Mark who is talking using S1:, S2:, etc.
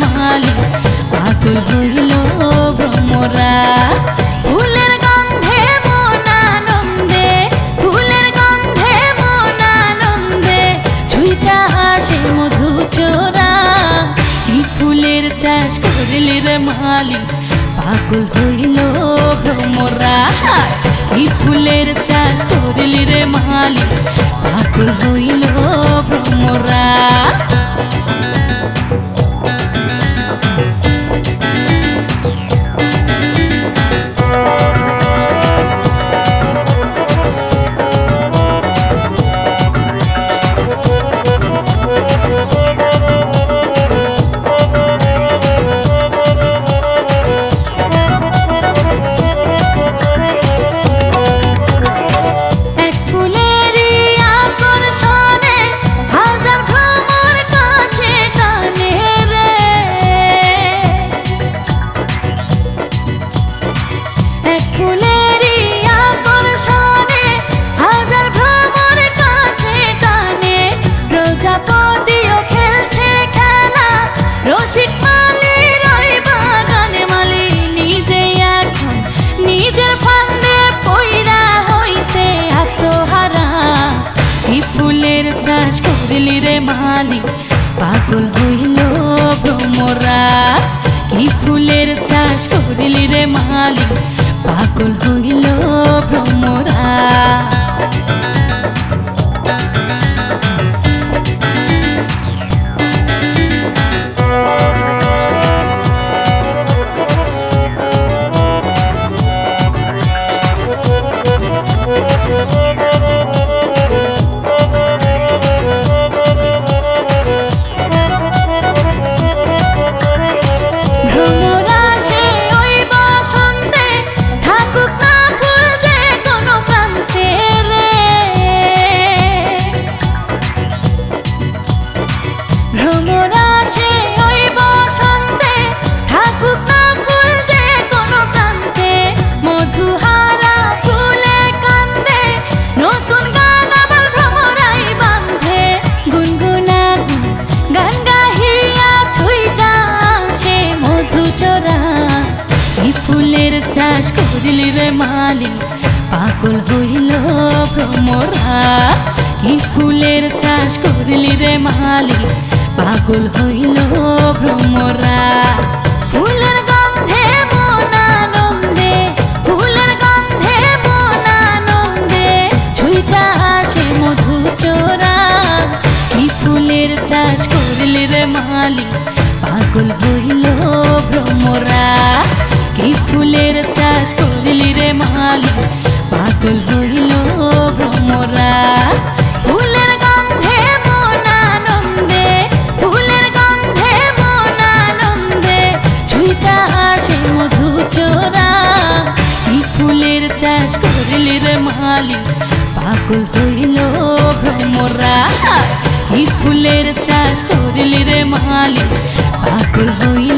S1: মালি পাগল হইল ভ্রমরা। ফুলের গন্ধে মন আনন্দে, ফুলের গন্ধে মন আনন্দে ছুঁইটা আসে মধু চোরা। কি ফুলের চাষ করলি রে মালি পাগল হইল ভ্রমরা। কি ফুলের চাষ করলি রে মালি পাগল হইল ভ্রমরা। চাষ করলি রে মালি পাগল হইল ভ্রমরা। কি ফুলের চাষ করলি রে মালি পাগল হইল ভ্রমরা। চাষ করলি রে মালি পাগল হইল ভ্রমরা। কি ফুলের চাষ করলি রে মালি পাগল হইল ভ্রমরা। ফুলের গন্ধে মন আনন্দে, ফুলের গন্ধে মন আনন্দে ছুঁইটা আসে মধু চোরা। কি ফুলের চাষ করলি রে মালি পাগল হইল ভ্রমরা। কি ফুলের চাষ করলি রে মালি পাগল হইল ভ্রমরা। ফুলের গন্ধে মন আনন্দে, ফুলের গন্ধে মন আনন্দে ছুঁইটা আসে মধু চোরা। কি ফুলের চাষ করলি রে মালি পাগল হইল ভ্রমরা। কি ফুলের চাষ করলি রে মালি পাগল হইল